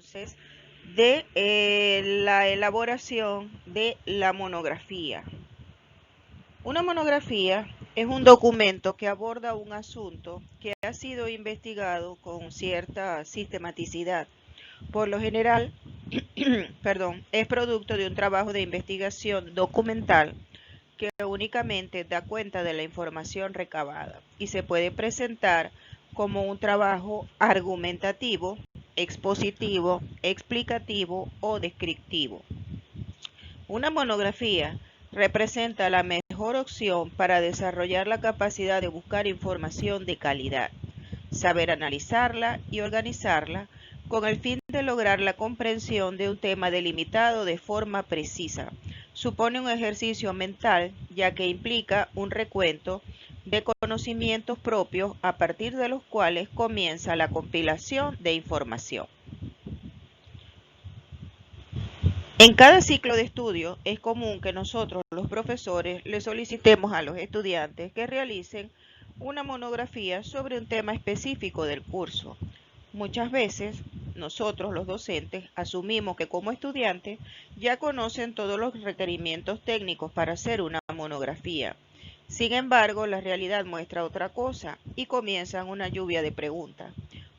entonces de la elaboración de la monografía. Una monografía es un documento que aborda un asunto que ha sido investigado con cierta sistematicidad. Por lo general, es producto de un trabajo de investigación documental que únicamente da cuenta de la información recabada y se puede presentar como un trabajo argumentativo, expositivo, explicativo o descriptivo. Una monografía representa la mejor opción para desarrollar la capacidad de buscar información de calidad, saber analizarla y organizarla con el fin de lograr la comprensión de un tema delimitado de forma precisa. Supone un ejercicio mental, ya que implica un recuento de conocimientos propios a partir de los cuales comienza la compilación de información. En cada ciclo de estudio es común que nosotros, los profesores, le solicitemos a los estudiantes que realicen una monografía sobre un tema específico del curso. Muchas veces, nosotros, los docentes, asumimos que como estudiantes ya conocen todos los requerimientos técnicos para hacer una monografía. Sin embargo, la realidad muestra otra cosa y comienzan una lluvia de preguntas.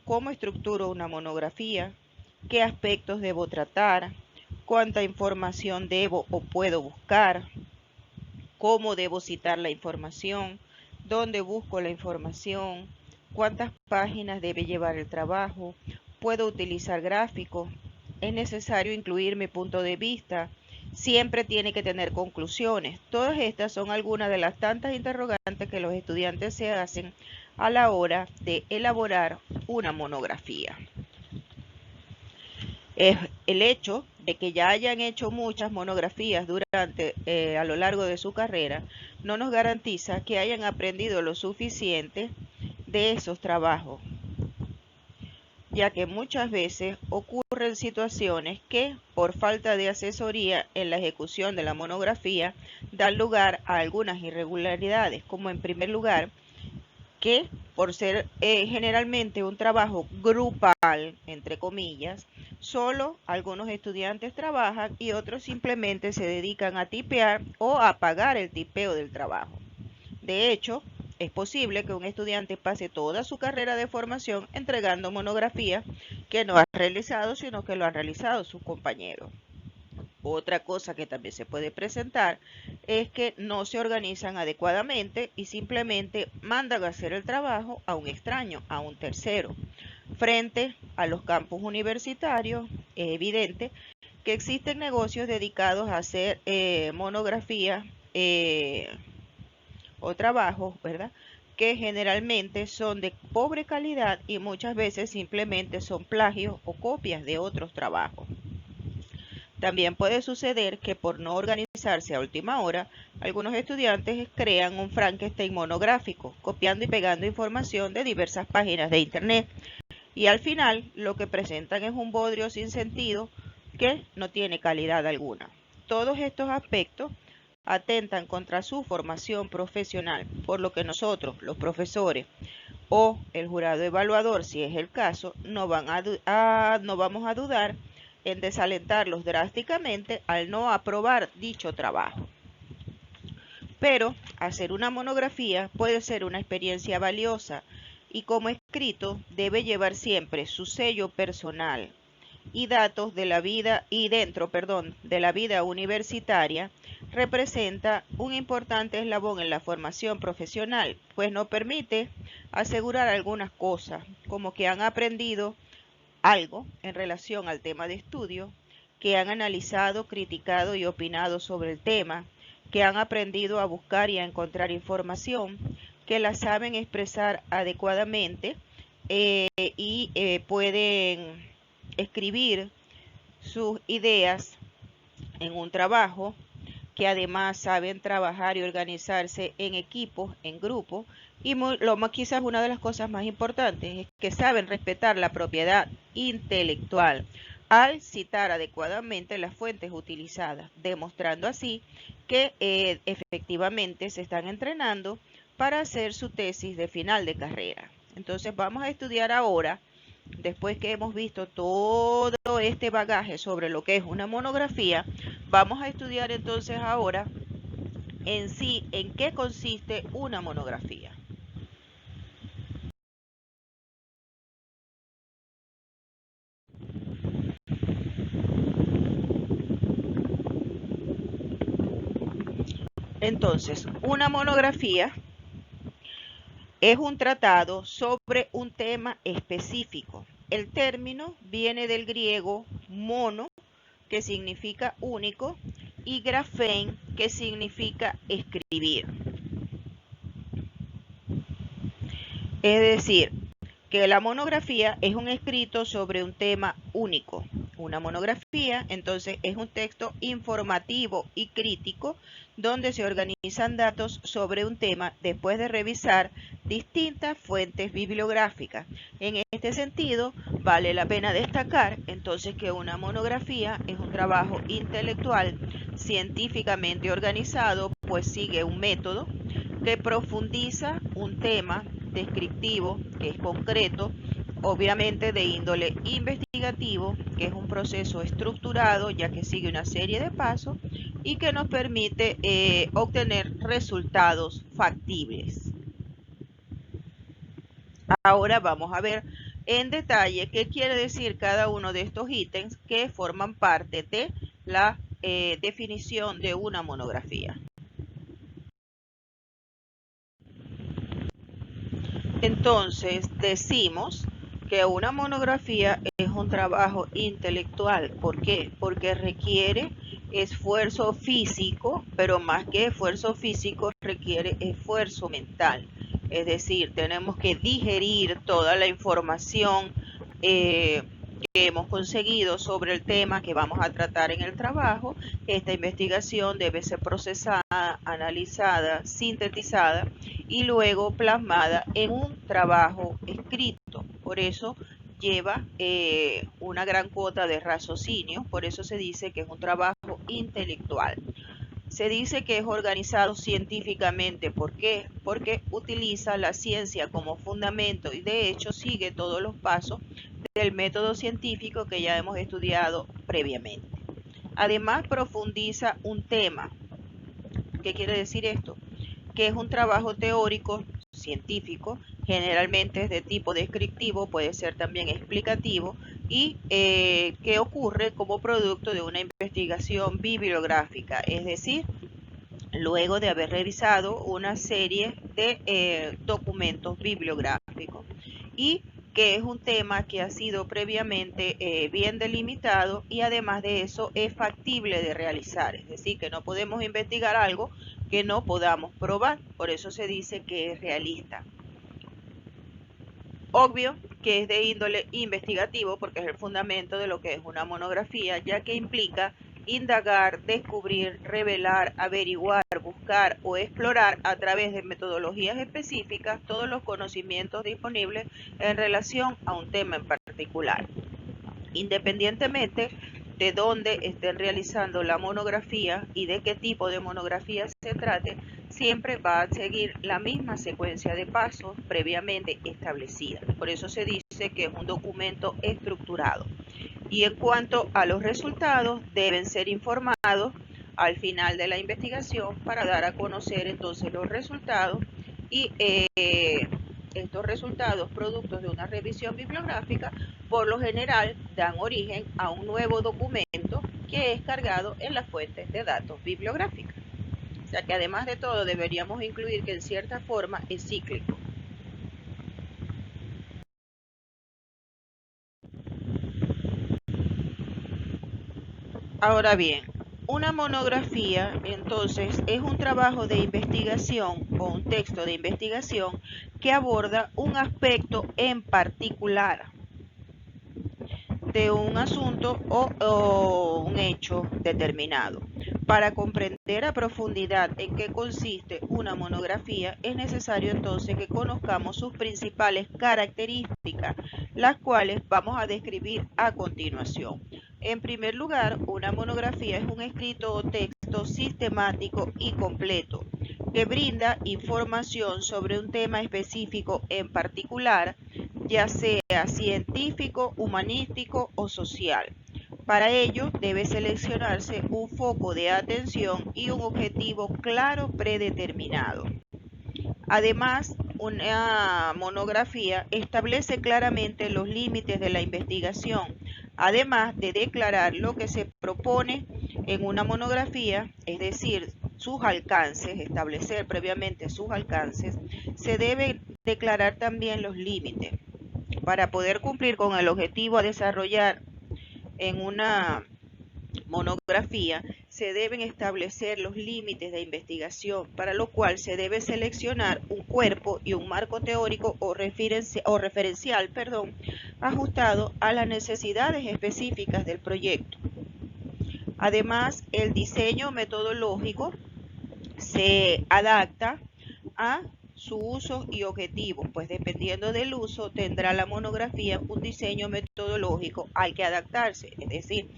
¿Cómo estructuro una monografía? ¿Qué aspectos debo tratar? ¿Cuánta información debo o puedo buscar? ¿Cómo debo citar la información? ¿Dónde busco la información? ¿Cuántas páginas debe llevar el trabajo? ¿Puedo utilizar gráficos? ¿Es necesario incluir mi punto de vista? Siempre tiene que tener conclusiones. Todas estas son algunas de las tantas interrogantes que los estudiantes se hacen a la hora de elaborar una monografía. El hecho de que ya hayan hecho muchas monografías a lo largo de su carrera no nos garantiza que hayan aprendido lo suficiente de esos trabajos, ya que muchas veces ocurren situaciones que, por falta de asesoría en la ejecución de la monografía, dan lugar a algunas irregularidades, como en primer lugar, que por ser generalmente un trabajo grupal, entre comillas, solo algunos estudiantes trabajan y otros simplemente se dedican a tipear o a pagar el tipeo del trabajo. De hecho, es posible que un estudiante pase toda su carrera de formación entregando monografías que no ha realizado, sino que lo han realizado sus compañeros. Otra cosa que también se puede presentar es que no se organizan adecuadamente y simplemente mandan a hacer el trabajo a un extraño, a un tercero. Frente a los campus universitarios, es evidente que existen negocios dedicados a hacer monografías o trabajos, ¿verdad?, que generalmente son de pobre calidad y muchas veces simplemente son plagios o copias de otros trabajos. También puede suceder que por no organizarse a última hora, algunos estudiantes crean un Frankenstein monográfico, copiando y pegando información de diversas páginas de Internet. Y al final lo que presentan es un bodrio sin sentido que no tiene calidad alguna. Todos estos aspectos atentan contra su formación profesional, por lo que nosotros, los profesores o el jurado evaluador, si es el caso, no vamos a dudar en desalentarlos drásticamente al no aprobar dicho trabajo. Pero hacer una monografía puede ser una experiencia valiosa y como escrito debe llevar siempre su sello personal y datos de la vida de la vida universitaria. Representa un importante eslabón en la formación profesional, pues nos permite asegurar algunas cosas, como que han aprendido algo en relación al tema de estudio, que han analizado, criticado y opinado sobre el tema, que han aprendido a buscar y a encontrar información, que la saben expresar adecuadamente y pueden escribir sus ideas en un trabajo, que además saben trabajar y organizarse en equipos, en grupos, y quizás una de las cosas más importantes es que saben respetar la propiedad intelectual al citar adecuadamente las fuentes utilizadas, demostrando así que efectivamente se están entrenando para hacer su tesis de final de carrera. Entonces vamos a estudiar ahora después que hemos visto todo este bagaje sobre lo que es una monografía, vamos a estudiar entonces ahora en sí en qué consiste una monografía. Entonces, una monografía es un tratado sobre un tema específico. El término viene del griego mono, que significa único, y grafein, que significa escribir. Es decir, que la monografía es un escrito sobre un tema único. Una monografía, entonces, es un texto informativo y crítico donde se organizan datos sobre un tema después de revisar distintas fuentes bibliográficas. En este sentido, vale la pena destacar entonces que una monografía es un trabajo intelectual científicamente organizado, pues sigue un método que profundiza un tema descriptivo, que es concreto, obviamente de índole investigativo, que es un proceso estructurado ya que sigue una serie de pasos y que nos permite obtener resultados factibles. Ahora vamos a ver en detalle qué quiere decir cada uno de estos ítems que forman parte de la definición de una monografía. Entonces decimos que una monografía es un trabajo intelectual. ¿Por qué? Porque requiere esfuerzo físico, pero más que esfuerzo físico requiere esfuerzo mental. Es decir, tenemos que digerir toda la información que hemos conseguido sobre el tema que vamos a tratar en el trabajo. Esta investigación debe ser procesada, analizada, sintetizada y luego plasmada en un trabajo escrito. Por eso lleva una gran cuota de raciocinio, por eso se dice que es un trabajo intelectual. Se dice que es organizado científicamente. ¿Por qué? Porque utiliza la ciencia como fundamento y de hecho sigue todos los pasos del método científico que ya hemos estudiado previamente. Además, profundiza un tema. ¿Qué quiere decir esto? Que es un trabajo teórico, científico, generalmente es de tipo descriptivo, puede ser también explicativo, y que ocurre como producto de una investigación bibliográfica, es decir, luego de haber revisado una serie de documentos bibliográficos, y que es un tema que ha sido previamente bien delimitado y además de eso es factible de realizar, es decir, que no podemos investigar algo que no podamos probar, por eso se dice que es realista. Obvio que es de índole investigativo porque es el fundamento de lo que es una monografía, ya que implica indagar, descubrir, revelar, averiguar, buscar o explorar a través de metodologías específicas todos los conocimientos disponibles en relación a un tema en particular. Independientemente de dónde estén realizando la monografía y de qué tipo de monografía se trate, siempre va a seguir la misma secuencia de pasos previamente establecida. Por eso se dice que es un documento estructurado. Y en cuanto a los resultados, deben ser informados al final de la investigación para dar a conocer entonces los resultados y estos resultados, productos de una revisión bibliográfica, por lo general dan origen a un nuevo documento que es cargado en las fuentes de datos bibliográficas. O sea que además de todo deberíamos incluir que en cierta forma es cíclico. Ahora bien, una monografía entonces es un trabajo de investigación o un texto de investigación que aborda un aspecto en particular de un asunto o un hecho determinado. Para comprender a profundidad en qué consiste una monografía, es necesario entonces que conozcamos sus principales características, las cuales vamos a describir a continuación. En primer lugar, una monografía es un escrito o texto sistemático y completo que brinda información sobre un tema específico en particular, ya sea científico, humanístico o social. Para ello debe seleccionarse un foco de atención y un objetivo claro predeterminado. Además, una monografía establece claramente los límites de la investigación, además de declarar lo que se propone en una monografía, es decir, sus alcances, establecer previamente sus alcances. Se debe declarar también los límites para poder cumplir con el objetivo a desarrollar en una monografía. Se deben establecer los límites de investigación, para lo cual se debe seleccionar un cuerpo y un marco teórico o referencial, ajustado a las necesidades específicas del proyecto. Además, el diseño metodológico se adapta a su uso y objetivo, pues dependiendo del uso tendrá la monografía un diseño metodológico al que adaptarse, es decir,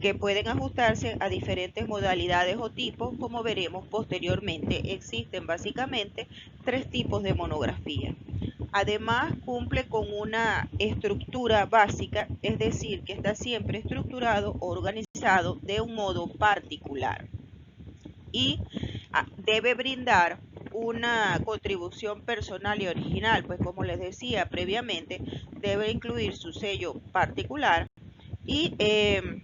que pueden ajustarse a diferentes modalidades o tipos, como veremos posteriormente. Existen básicamente 3 tipos de monografía. Además, cumple con una estructura básica, es decir, que está siempre estructurado o organizado de un modo particular y debe brindar una contribución personal y original, pues como les decía previamente, debe incluir su sello particular y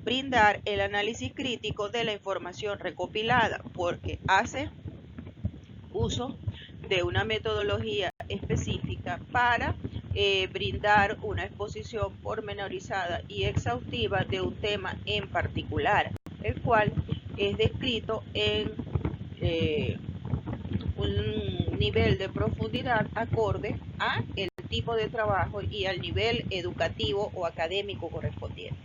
brindar el análisis crítico de la información recopilada, porque hace uso de una metodología específica para brindar una exposición pormenorizada y exhaustiva de un tema en particular, el cual es descrito en un nivel de profundidad acorde a el tipo de trabajo y al nivel educativo o académico correspondiente.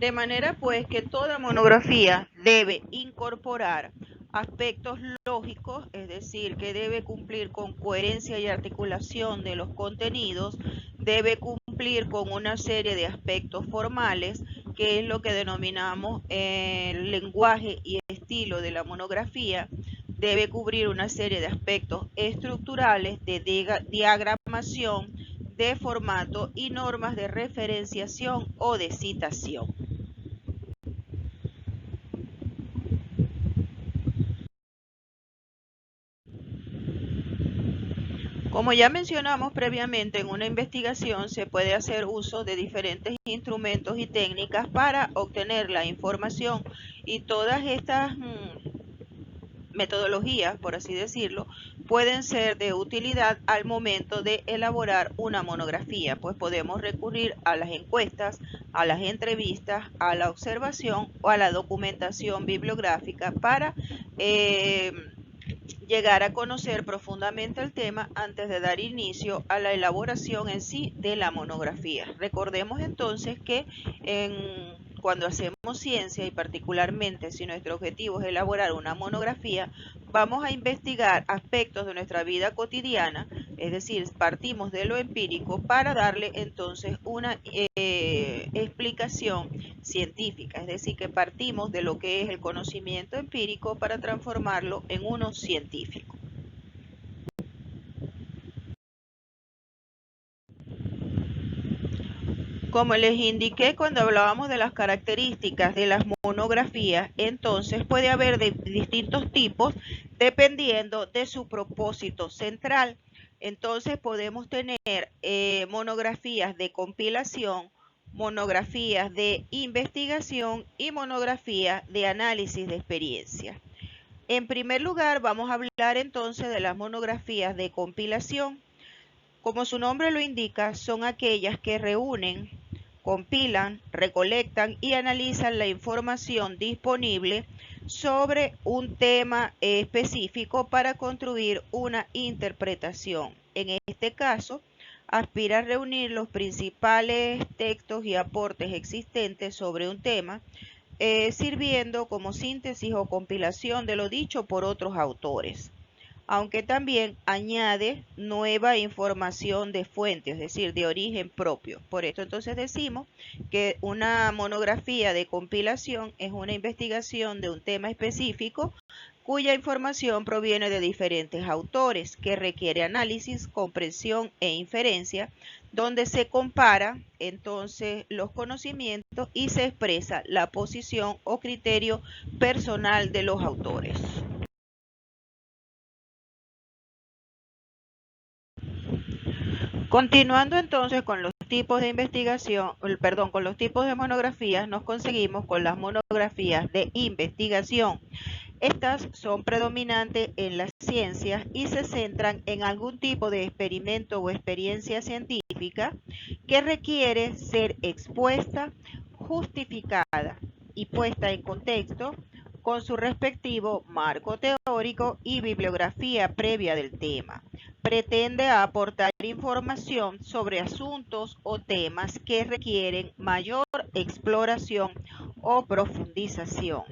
De manera pues que toda monografía debe incorporar aspectos lógicos, es decir, que debe cumplir con coherencia y articulación de los contenidos, debe cumplir con una serie de aspectos formales, que es lo que denominamos el lenguaje y estilo de la monografía, debe cubrir una serie de aspectos estructurales, de diagramación, de formato y normas de referenciación o de citación. Como ya mencionamos previamente, en una investigación se puede hacer uso de diferentes instrumentos y técnicas para obtener la información, y todas estas metodologías, por así decirlo, pueden ser de utilidad al momento de elaborar una monografía, pues podemos recurrir a las encuestas, a las entrevistas, a la observación o a la documentación bibliográfica para llegar a conocer profundamente el tema antes de dar inicio a la elaboración en sí de la monografía. Recordemos entonces que cuando hacemos ciencia, y particularmente si nuestro objetivo es elaborar una monografía, vamos a investigar aspectos de nuestra vida cotidiana, es decir, partimos de lo empírico para darle entonces una explicación científica, es decir, que partimos de lo que es el conocimiento empírico para transformarlo en uno científico. Como les indiqué cuando hablábamos de las características de las monografías, entonces puede haber de distintos tipos dependiendo de su propósito central. Entonces podemos tener monografías de compilación, monografías de investigación y monografías de análisis de experiencia. En primer lugar, vamos a hablar entonces de las monografías de compilación. Como su nombre lo indica, son aquellas que reúnen, compilan, recolectan y analizan la información disponible sobre un tema específico para construir una interpretación. En este caso, aspira a reunir los principales textos y aportes existentes sobre un tema, sirviendo como síntesis o compilación de lo dicho por otros autores. aunque también añade nueva información de fuente, es decir, de origen propio. Por esto entonces decimos que una monografía de compilación es una investigación de un tema específico cuya información proviene de diferentes autores, que requiere análisis, comprensión e inferencia, donde se compara entonces los conocimientos y se expresa la posición o criterio personal de los autores. Continuando entonces con los tipos de investigación, perdón, con los tipos de monografías, nos conseguimos con las monografías de investigación. Estas son predominantes en las ciencias y se centran en algún tipo de experimento o experiencia científica que requiere ser expuesta, justificada y puesta en contexto con su respectivo marco teórico y bibliografía previa del tema. Pretende aportar información sobre asuntos o temas que requieren mayor exploración o profundización.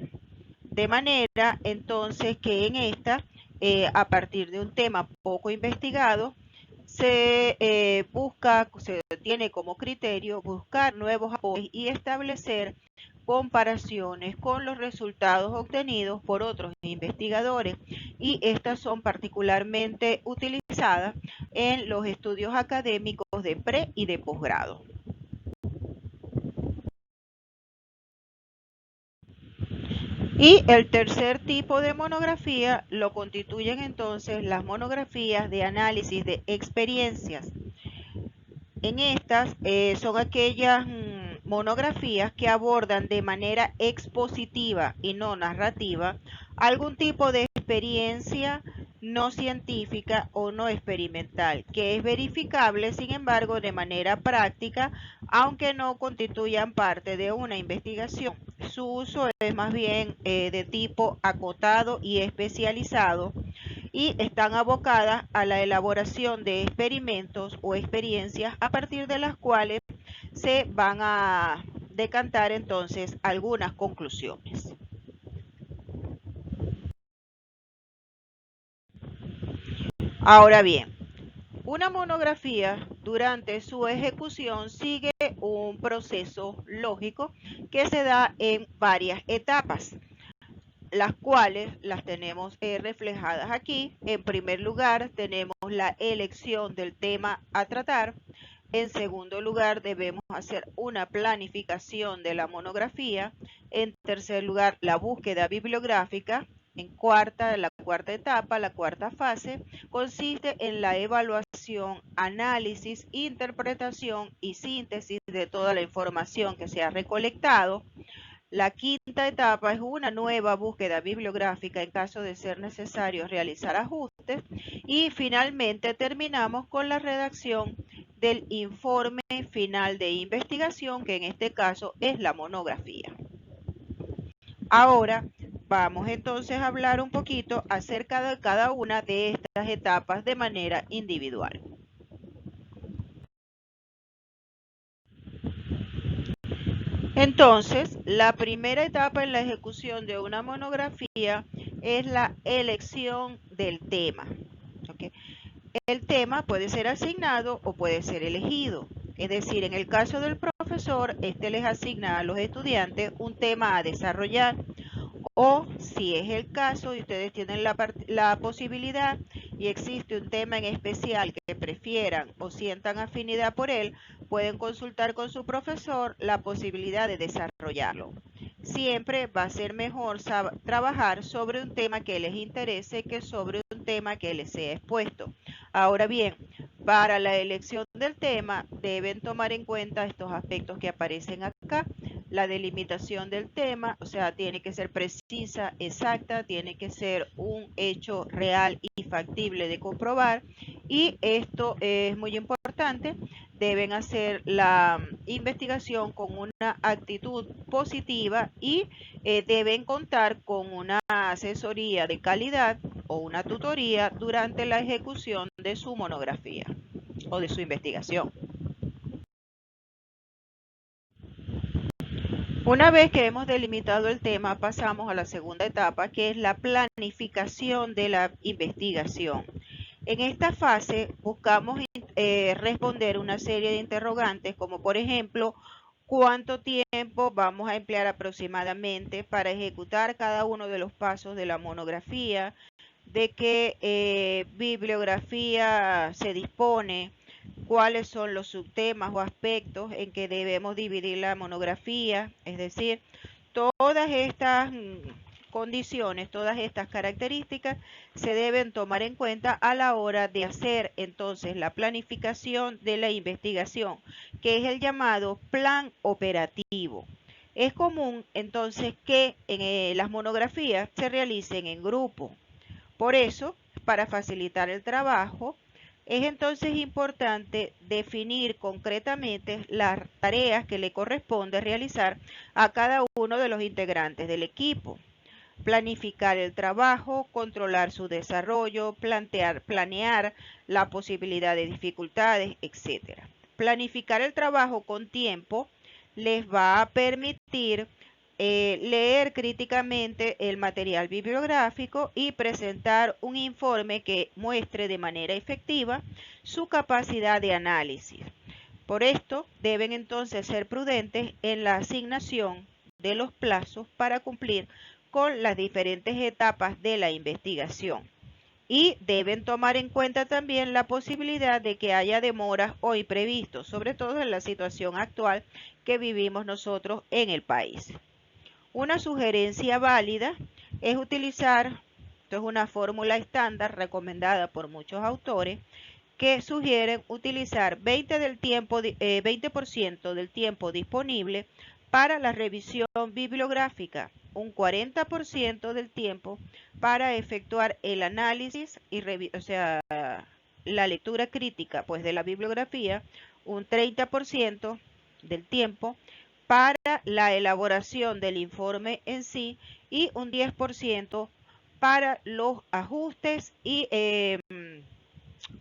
De manera entonces que en esta, a partir de un tema poco investigado, se tiene como criterio buscar nuevos apoyos y establecer comparaciones con los resultados obtenidos por otros investigadores, y estas son particularmente utilizadas en los estudios académicos de pre y de posgrado. Y el tercer tipo de monografía lo constituyen entonces las monografías de análisis de experiencias. En estas son aquellas monografías que abordan de manera expositiva y no narrativa algún tipo de experiencia no científica o no experimental, que es verificable, sin embargo, de manera práctica, aunque no constituyan parte de una investigación. Su uso es más bien de tipo acotado y especializado, y están abocadas a la elaboración de experimentos o experiencias a partir de las cuales se van a decantar entonces algunas conclusiones. Ahora bien, una monografía durante su ejecución sigue un proceso lógico que se da en varias etapas, las cuales las tenemos reflejadas aquí. En primer lugar, tenemos la elección del tema a tratar. En segundo lugar, debemos hacer una planificación de la monografía. En tercer lugar, la búsqueda bibliográfica. La cuarta etapa, la cuarta fase, consiste en la evaluación, análisis, interpretación y síntesis de toda la información que se ha recolectado. La quinta etapa es una nueva búsqueda bibliográfica en caso de ser necesario realizar ajustes. Y finalmente terminamos con la redacción del informe final de investigación, que en este caso es la monografía. Ahora vamos entonces a hablar un poquito acerca de cada una de estas etapas de manera individual. Entonces, la primera etapa en la ejecución de una monografía es la elección del tema. ¿Okay? El tema puede ser asignado o puede ser elegido. Es decir, en el caso del profesor, este les asigna a los estudiantes un tema a desarrollar, o si es el caso y ustedes tienen la posibilidad y existe un tema en especial que prefieran o sientan afinidad por él, pueden consultar con su profesor la posibilidad de desarrollarlo. Siempre va a ser mejor trabajar sobre un tema que les interese que sobre un tema que les sea expuesto. Ahora bien, para la elección del tema deben tomar en cuenta estos aspectos que aparecen acá. La delimitación del tema, o sea, tiene que ser precisa, exacta, tiene que ser un hecho real y factible de comprobar. Y esto es muy importante, deben hacer la investigación con una actitud positiva y deben contar con una asesoría de calidad o una tutoría durante la ejecución de su monografía o de su investigación. Una vez que hemos delimitado el tema, pasamos a la segunda etapa, que es la planificación de la investigación. En esta fase buscamos responder una serie de interrogantes, como por ejemplo, ¿cuánto tiempo vamos a emplear aproximadamente para ejecutar cada uno de los pasos de la monografía? ¿De qué bibliografía se dispone? ¿Cuáles son los subtemas o aspectos en que debemos dividir la monografía? Es decir, todas estas condiciones, todas estas características se deben tomar en cuenta a la hora de hacer entonces la planificación de la investigación, que es el llamado plan operativo. Es común entonces que las monografías se realicen en grupo. Por eso, para facilitar el trabajo, es entonces importante definir concretamente las tareas que le corresponde realizar a cada uno de los integrantes del equipo. Planificar el trabajo, controlar su desarrollo, planear la posibilidad de dificultades, etc. Planificar el trabajo con tiempo les va a permitir leer críticamente el material bibliográfico y presentar un informe que muestre de manera efectiva su capacidad de análisis. Por esto, deben entonces ser prudentes en la asignación de los plazos para cumplir con las diferentes etapas de la investigación. Y deben tomar en cuenta también la posibilidad de que haya demoras o imprevistos, sobre todo en la situación actual que vivimos nosotros en el país. Una sugerencia válida es utilizar, esto es una fórmula estándar recomendada por muchos autores, que sugieren utilizar 20% del tiempo disponible para la revisión bibliográfica, un 40% del tiempo para efectuar el análisis y la lectura crítica pues, de la bibliografía, un 30% del tiempo para la elaboración del informe en sí y un 10% para los ajustes y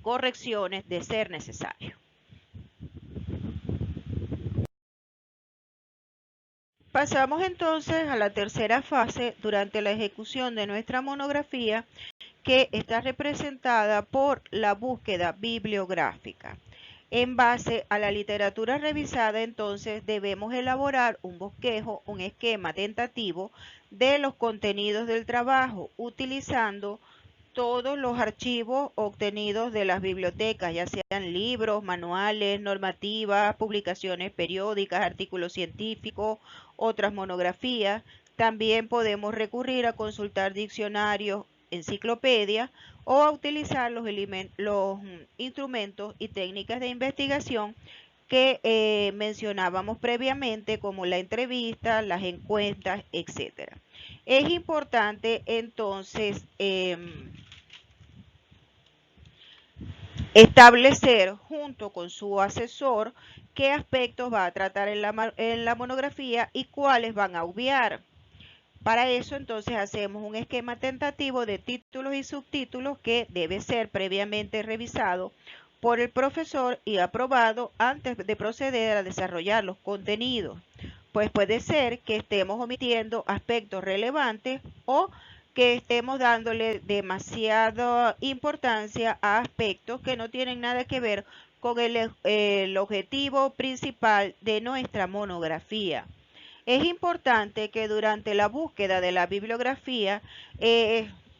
correcciones de ser necesario. Pasamos entonces a la tercera fase durante la ejecución de nuestra monografía, que está representada por la búsqueda bibliográfica. En base a la literatura revisada, entonces debemos elaborar un bosquejo, un esquema tentativo de los contenidos del trabajo, utilizando todos los archivos obtenidos de las bibliotecas, ya sean libros, manuales, normativas, publicaciones periódicas, artículos científicos, otras monografías. También podemos recurrir a consultar diccionarios, enciclopedias o a utilizar los instrumentos y técnicas de investigación que mencionábamos previamente, como la entrevista, las encuestas, etc. Es importante entonces establecer junto con su asesor qué aspectos va a tratar en la monografía y cuáles van a obviar. Para eso entonces hacemos un esquema tentativo de títulos y subtítulos que debe ser previamente revisado por el profesor y aprobado antes de proceder a desarrollar los contenidos. Pues puede ser que estemos omitiendo aspectos relevantes o que estemos dándole demasiada importancia a aspectos que no tienen nada que ver con el objetivo principal de nuestra monografía. Es importante que durante la búsqueda de la bibliografía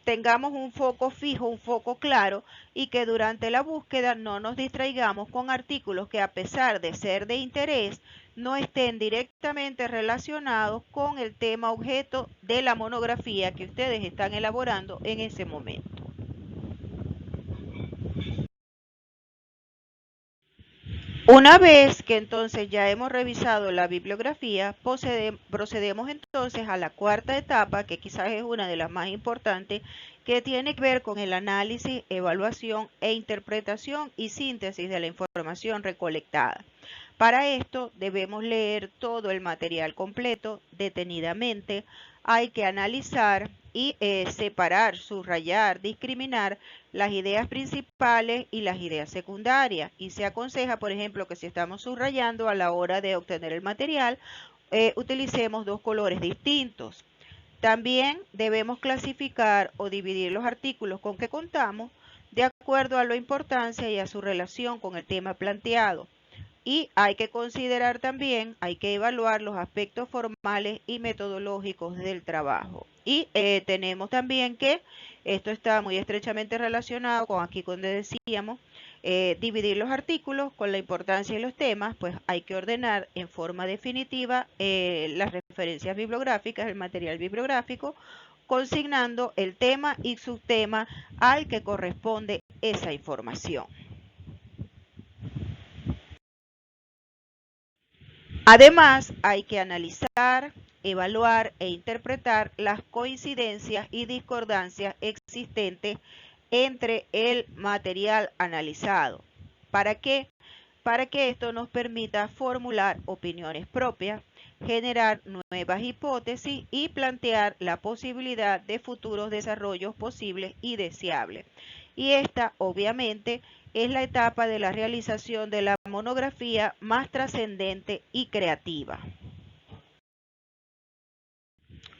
tengamos un foco fijo, un foco claro, y que durante la búsqueda no nos distraigamos con artículos que, a pesar de ser de interés, no estén directamente relacionados con el tema objeto de la monografía que ustedes están elaborando en ese momento. Una vez que entonces ya hemos revisado la bibliografía, procedemos entonces a la cuarta etapa, que quizás es una de las más importantes, que tiene que ver con el análisis, evaluación e interpretación y síntesis de la información recolectada. Para esto debemos leer todo el material completo detenidamente. Hay que analizar y separar, subrayar, discriminar las ideas principales y las ideas secundarias. Y se aconseja, por ejemplo, que si estamos subrayando a la hora de obtener el material, utilicemos dos colores distintos. También debemos clasificar o dividir los artículos con que contamos de acuerdo a la importancia y a su relación con el tema planteado. Y hay que considerar también, hay que evaluar los aspectos formales y metodológicos del trabajo. Y tenemos también que esto está muy estrechamente relacionado con aquí donde decíamos dividir los artículos con la importancia de los temas, pues hay que ordenar en forma definitiva las referencias bibliográficas, el material bibliográfico, consignando el tema y subtema al que corresponde esa información. Además, hay que analizar, evaluar e interpretar las coincidencias y discordancias existentes entre el material analizado. ¿Para qué? Para que esto nos permita formular opiniones propias, generar nuevas hipótesis y plantear la posibilidad de futuros desarrollos posibles y deseables. Y esta, obviamente, es la etapa de la realización de la monografía más trascendente y creativa.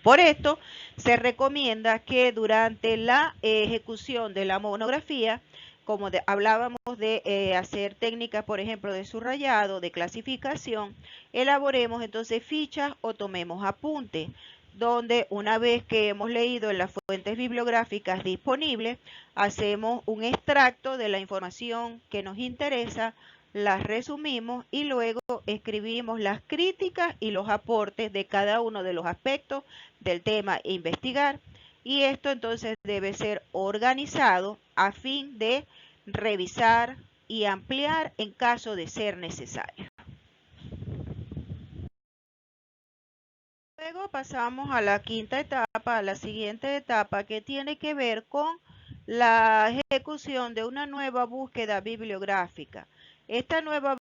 Por esto, se recomienda que durante la ejecución de la monografía, como hablábamos de hacer técnicas, por ejemplo, de subrayado, de clasificación, elaboremos entonces fichas o tomemos apuntes, donde una vez que hemos leído en las fuentes bibliográficas disponibles, hacemos un extracto de la información que nos interesa, las resumimos y luego escribimos las críticas y los aportes de cada uno de los aspectos del tema a investigar, y esto entonces debe ser organizado a fin de revisar y ampliar en caso de ser necesario. Luego pasamos a la quinta etapa, a la siguiente etapa, que tiene que ver con la ejecución de una nueva búsqueda bibliográfica. Esta nueva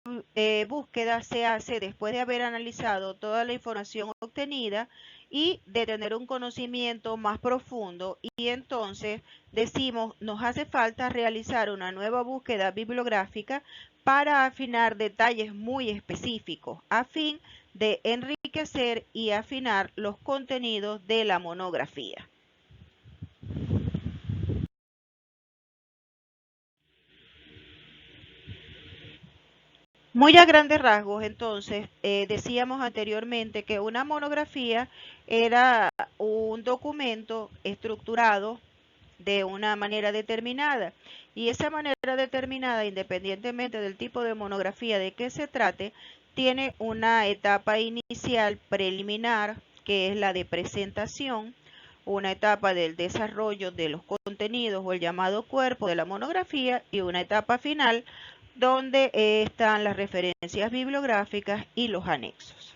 búsqueda se hace después de haber analizado toda la información obtenida y de tener un conocimiento más profundo, y entonces decimos, nos hace falta realizar una nueva búsqueda bibliográfica para afinar detalles muy específicos, a fin de enriquecer y afinar los contenidos de la monografía. Muy a grandes rasgos, entonces, decíamos anteriormente que una monografía era un documento estructurado de una manera determinada, y esa manera determinada, independientemente del tipo de monografía de que se trate, tiene una etapa inicial preliminar, que es la de presentación, una etapa del desarrollo de los contenidos o el llamado cuerpo de la monografía, y una etapa final donde están las referencias bibliográficas y los anexos.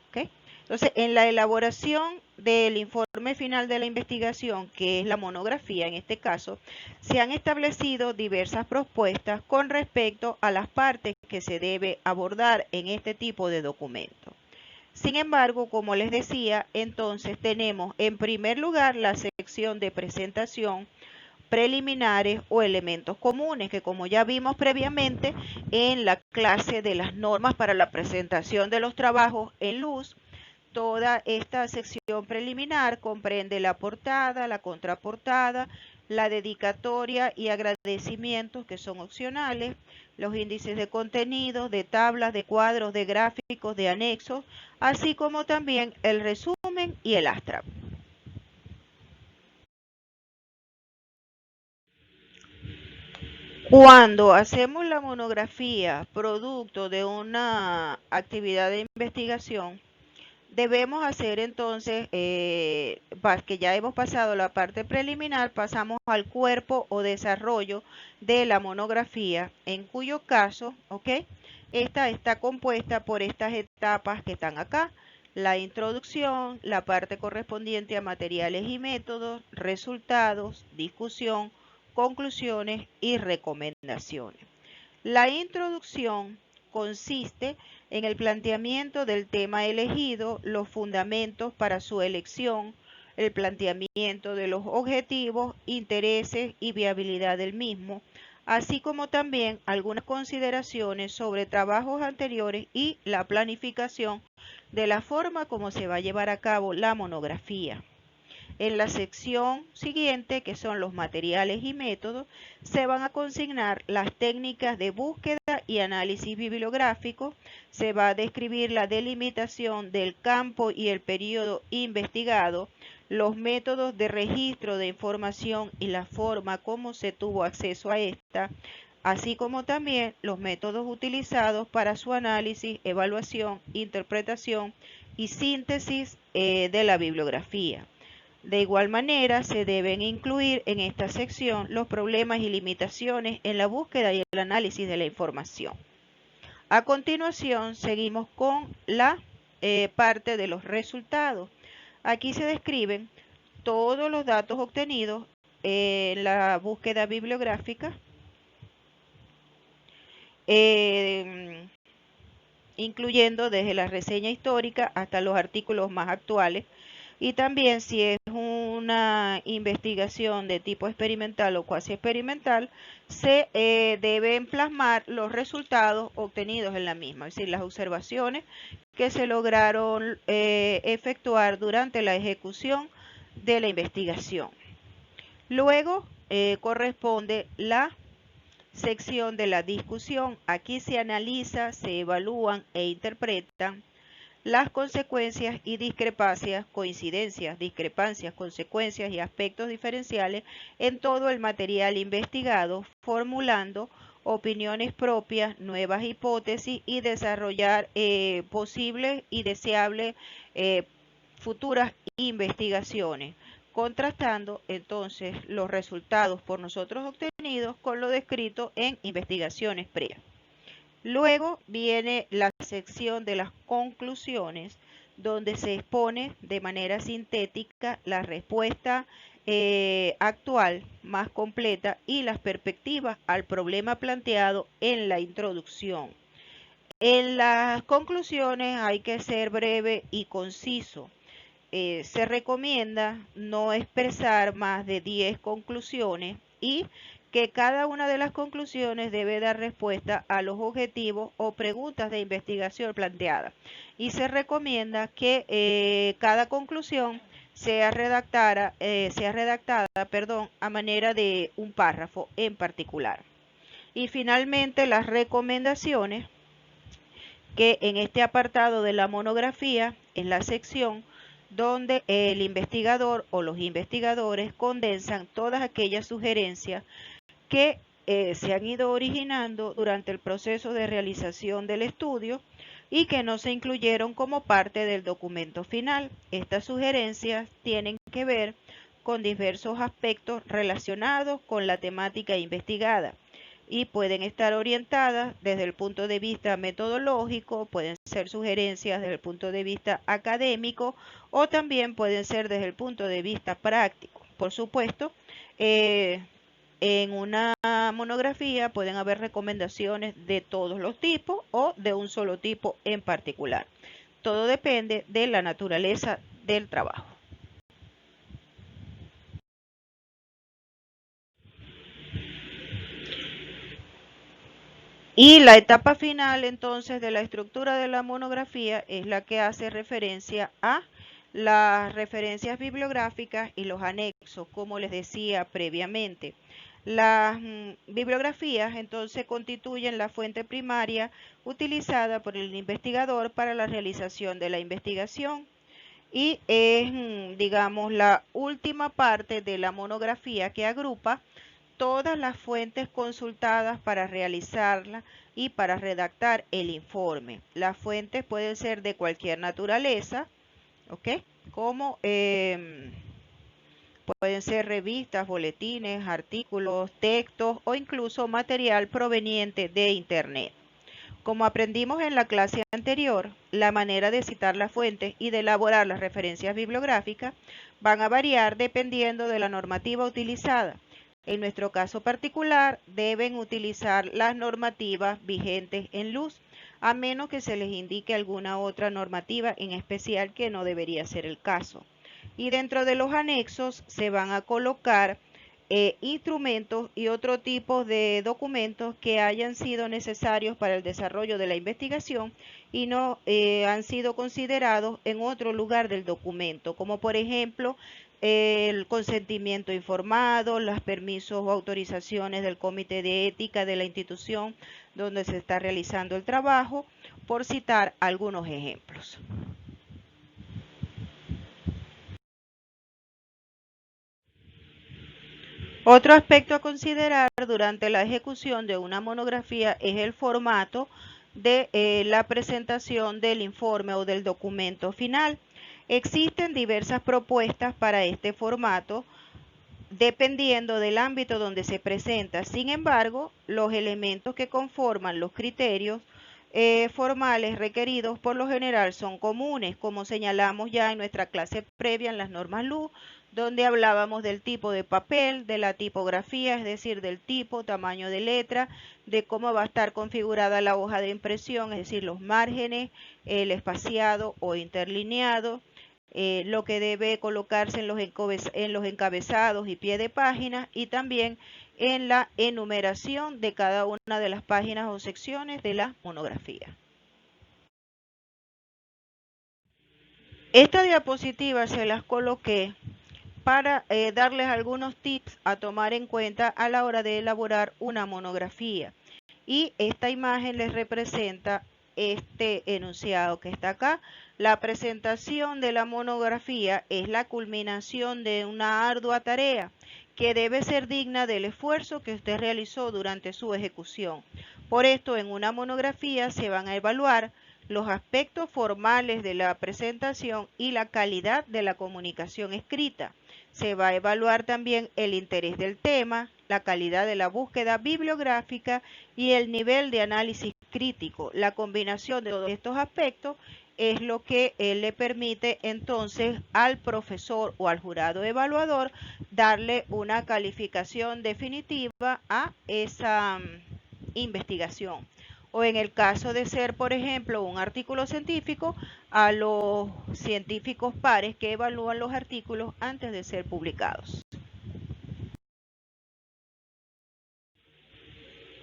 ¿Okay? Entonces, en la elaboración del informe final de la investigación, que es la monografía en este caso, se han establecido diversas propuestas con respecto a las partes que se debe abordar en este tipo de documento. Sin embargo, como les decía, entonces tenemos en primer lugar la sección de presentación, preliminares o elementos comunes, que como ya vimos previamente en la clase de las normas para la presentación de los trabajos en luz, toda esta sección preliminar comprende la portada, la contraportada, la dedicatoria y agradecimientos, que son opcionales, los índices de contenidos, de tablas, de cuadros, de gráficos, de anexos, así como también el resumen y el abstract. Cuando hacemos la monografía producto de una actividad de investigación, debemos hacer entonces, que ya hemos pasado la parte preliminar, pasamos al cuerpo o desarrollo de la monografía, en cuyo caso, esta está compuesta por estas etapas que están acá: la introducción, la parte correspondiente a materiales y métodos, resultados, discusión, conclusiones y recomendaciones. La introducción consiste en el planteamiento del tema elegido, los fundamentos para su elección, el planteamiento de los objetivos, intereses y viabilidad del mismo, así como también algunas consideraciones sobre trabajos anteriores y la planificación de la forma como se va a llevar a cabo la monografía. En la sección siguiente, que son los materiales y métodos, se van a consignar las técnicas de búsqueda y análisis bibliográfico, se va a describir la delimitación del campo y el periodo investigado, los métodos de registro de información y la forma como se tuvo acceso a esta, así como también los métodos utilizados para su análisis, evaluación, interpretación y síntesis de la bibliografía. De igual manera, se deben incluir en esta sección los problemas y limitaciones en la búsqueda y el análisis de la información. A continuación, seguimos con la parte de los resultados. Aquí se describen todos los datos obtenidos en la búsqueda bibliográfica, incluyendo desde la reseña histórica hasta los artículos más actuales, y también si es una investigación de tipo experimental o cuasi experimental, se deben plasmar los resultados obtenidos en la misma, es decir, las observaciones que se lograron efectuar durante la ejecución de la investigación. Luego corresponde la sección de la discusión. Aquí se analiza, se evalúan e interpretan las consecuencias y discrepancias, coincidencias, discrepancias, consecuencias y aspectos diferenciales en todo el material investigado, formulando opiniones propias, nuevas hipótesis y desarrollar posibles y deseables futuras investigaciones, contrastando entonces los resultados por nosotros obtenidos con lo descrito en investigaciones previas. Luego viene la sección de las conclusiones, donde se expone de manera sintética la respuesta actual más completa y las perspectivas al problema planteado en la introducción. En las conclusiones hay que ser breve y conciso. Se recomienda no expresar más de 10 conclusiones y que cada una de las conclusiones debe dar respuesta a los objetivos o preguntas de investigación planteadas. Y se recomienda que cada conclusión sea redactada, a manera de un párrafo en particular. Y finalmente las recomendaciones, que en este apartado de la monografía es la sección donde el investigador o los investigadores condensan todas aquellas sugerencias que se han ido originando durante el proceso de realización del estudio y que no se incluyeron como parte del documento final. Estas sugerencias tienen que ver con diversos aspectos relacionados con la temática investigada y pueden estar orientadas desde el punto de vista metodológico, pueden ser sugerencias desde el punto de vista académico o también pueden ser desde el punto de vista práctico. Por supuesto, en una monografía pueden haber recomendaciones de todos los tipos o de un solo tipo en particular. Todo depende de la naturaleza del trabajo. Y la etapa final entonces de la estructura de la monografía es la que hace referencia a las referencias bibliográficas y los anexos, como les decía previamente. Las bibliografías entonces constituyen la fuente primaria utilizada por el investigador para la realización de la investigación y es, digamos, la última parte de la monografía que agrupa todas las fuentes consultadas para realizarla y para redactar el informe. Las fuentes pueden ser de cualquier naturaleza, ¿ok? Como pueden ser revistas, boletines, artículos, textos o incluso material proveniente de Internet. Como aprendimos en la clase anterior, la manera de citar las fuentes y de elaborar las referencias bibliográficas van a variar dependiendo de la normativa utilizada. En nuestro caso particular, deben utilizar las normativas vigentes en luz, a menos que se les indique alguna otra normativa en especial que no debería ser el caso. Y dentro de los anexos se van a colocar instrumentos y otro tipo de documentos que hayan sido necesarios para el desarrollo de la investigación y no han sido considerados en otro lugar del documento, como por ejemplo el consentimiento informado, los permisos o autorizaciones del comité de ética de la institución donde se está realizando el trabajo, por citar algunos ejemplos. Otro aspecto a considerar durante la ejecución de una monografía es el formato de la presentación del informe o del documento final. Existen diversas propuestas para este formato dependiendo del ámbito donde se presenta. Sin embargo, los elementos que conforman los criterios formales requeridos por lo general son comunes, como señalamos ya en nuestra clase previa en las normas LUC, donde hablábamos del tipo de papel, de la tipografía, es decir, del tipo, tamaño de letra, de cómo va a estar configurada la hoja de impresión, es decir, los márgenes, el espaciado o interlineado, lo que debe colocarse en los encabezados y pie de página y también en la enumeración de cada una de las páginas o secciones de la monografía. Esta diapositiva se las coloqué para darles algunos tips a tomar en cuenta a la hora de elaborar una monografía. Y esta imagen les representa este enunciado que está acá. La presentación de la monografía es la culminación de una ardua tarea que debe ser digna del esfuerzo que usted realizó durante su ejecución. Por esto, en una monografía se van a evaluar los aspectos formales de la presentación y la calidad de la comunicación escrita. Se va a evaluar también el interés del tema, la calidad de la búsqueda bibliográfica y el nivel de análisis crítico. La combinación de todos estos aspectos es lo que le permite entonces al profesor o al jurado evaluador darle una calificación definitiva a esa investigación. O en el caso de ser, por ejemplo, un artículo científico, a los científicos pares que evalúan los artículos antes de ser publicados.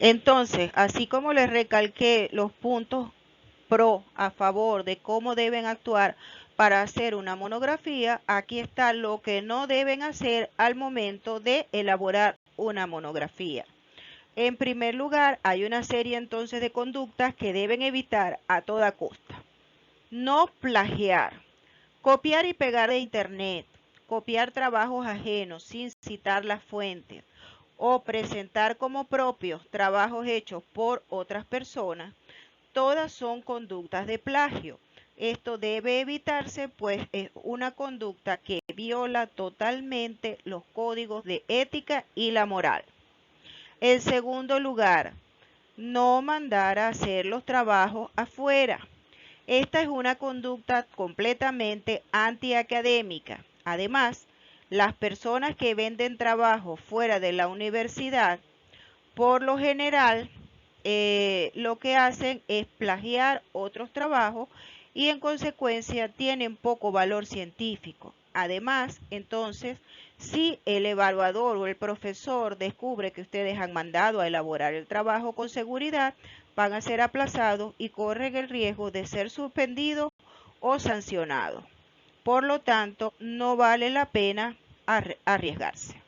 Entonces, así como les recalqué los puntos pro a favor de cómo deben actuar para hacer una monografía, aquí está lo que no deben hacer al momento de elaborar una monografía. En primer lugar, hay una serie entonces de conductas que deben evitar a toda costa. No plagiar, copiar y pegar de internet, copiar trabajos ajenos sin citar las fuentes o presentar como propios trabajos hechos por otras personas, todas son conductas de plagio. Esto debe evitarse, pues es una conducta que viola totalmente los códigos de ética y la moral. En segundo lugar, no mandar a hacer los trabajos afuera. Esta es una conducta completamente antiacadémica. Además, las personas que venden trabajo fuera de la universidad, por lo general, lo que hacen es plagiar otros trabajos y en consecuencia tienen poco valor científico. Además, entonces, si el evaluador o el profesor descubre que ustedes han mandado a elaborar el trabajo con seguridad, van a ser aplazados y corren el riesgo de ser suspendidos o sancionados. Por lo tanto, no vale la pena arriesgarse.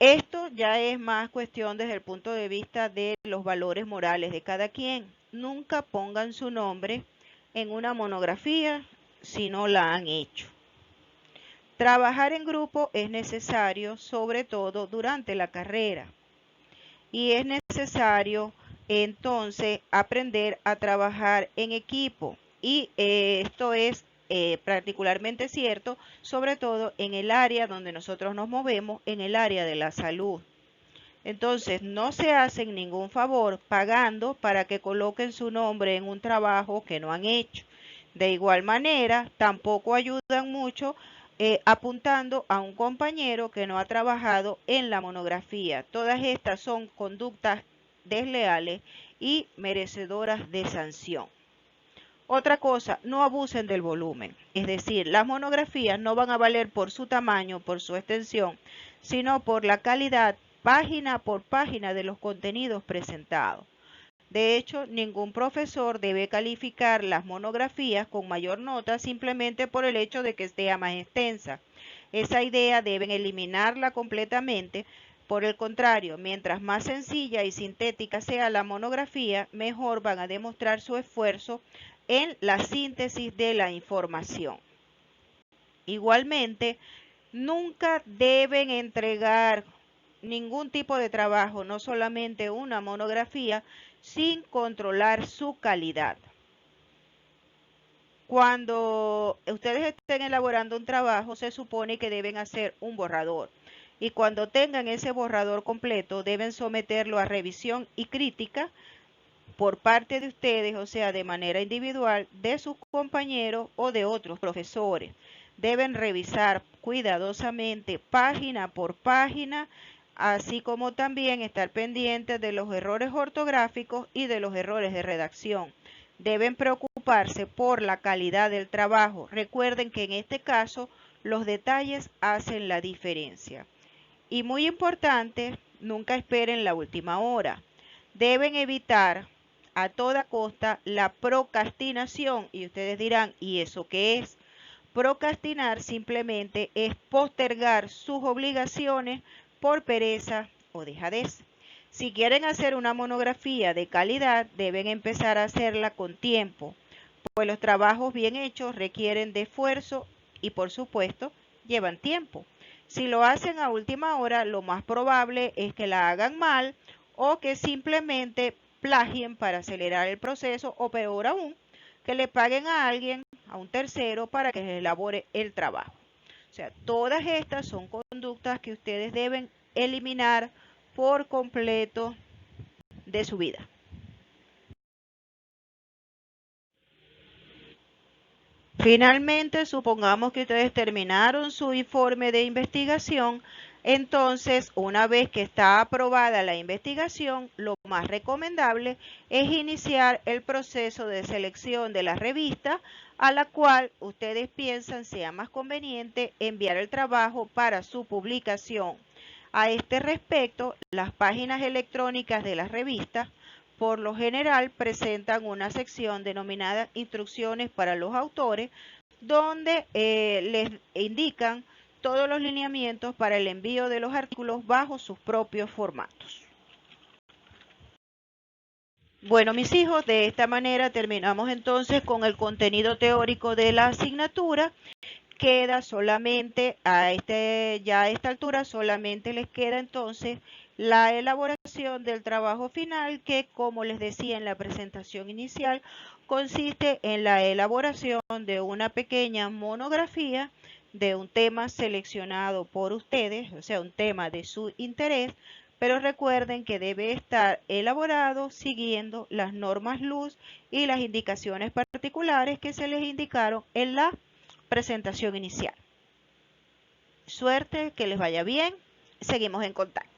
Esto ya es más cuestión desde el punto de vista de los valores morales de cada quien. Nunca pongan su nombre en una monografía si no la han hecho. Trabajar en grupo es necesario, sobre todo durante la carrera. Y es necesario entonces aprender a trabajar en equipo. Y esto es particularmente cierto, sobre todo en el área donde nosotros nos movemos, en el área de la salud. Entonces, no se hacen ningún favor pagando para que coloquen su nombre en un trabajo que no han hecho. De igual manera, tampoco ayudan mucho apuntando a un compañero que no ha trabajado en la monografía. Todas estas son conductas desleales y merecedoras de sanción. Otra cosa, no abusen del volumen, es decir, las monografías no van a valer por su tamaño, por su extensión, sino por la calidad página por página de los contenidos presentados. De hecho, ningún profesor debe calificar las monografías con mayor nota simplemente por el hecho de que sea más extensa. Esa idea deben eliminarla completamente. Por el contrario, mientras más sencilla y sintética sea la monografía, mejor van a demostrar su esfuerzo en la síntesis de la información. Igualmente, nunca deben entregar ningún tipo de trabajo, no solamente una monografía, sin controlar su calidad. Cuando ustedes estén elaborando un trabajo, se supone que deben hacer un borrador. Y cuando tengan ese borrador completo, deben someterlo a revisión y crítica por parte de ustedes, o sea, de manera individual, de sus compañeros o de otros profesores. Deben revisar cuidadosamente página por página, así como también estar pendientes de los errores ortográficos y de los errores de redacción. Deben preocuparse por la calidad del trabajo. Recuerden que en este caso los detalles hacen la diferencia. Y muy importante, nunca esperen la última hora. Deben evitar a toda costa la procrastinación. Y ustedes dirán, ¿y eso qué es? Procrastinar simplemente es postergar sus obligaciones por pereza o dejadez. Si quieren hacer una monografía de calidad, deben empezar a hacerla con tiempo, pues los trabajos bien hechos requieren de esfuerzo y, por supuesto, llevan tiempo. Si lo hacen a última hora, lo más probable es que la hagan mal o que simplemente plagien para acelerar el proceso, o peor aún, que le paguen a alguien, a un tercero, para que les elabore el trabajo. O sea, todas estas son conductas que ustedes deben eliminar por completo de su vida. Finalmente, supongamos que ustedes terminaron su informe de investigación. Entonces, una vez que está aprobada la investigación, lo más recomendable es iniciar el proceso de selección de la revista a la cual ustedes piensan sea más conveniente enviar el trabajo para su publicación. A este respecto, las páginas electrónicas de las revistas por lo general presentan una sección denominada Instrucciones para los autores, donde les indican todos los lineamientos para el envío de los artículos bajo sus propios formatos. Bueno, mis hijos, de esta manera terminamos entonces con el contenido teórico de la asignatura. Queda solamente ya a esta altura solamente les queda entonces la elaboración del trabajo final, que, como les decía en la presentación inicial, consiste en la elaboración de una pequeña monografía de un tema seleccionado por ustedes, o sea, un tema de su interés, pero recuerden que debe estar elaborado siguiendo las normas LUZ y las indicaciones particulares que se les indicaron en la presentación inicial. Suerte, que les vaya bien. Seguimos en contacto.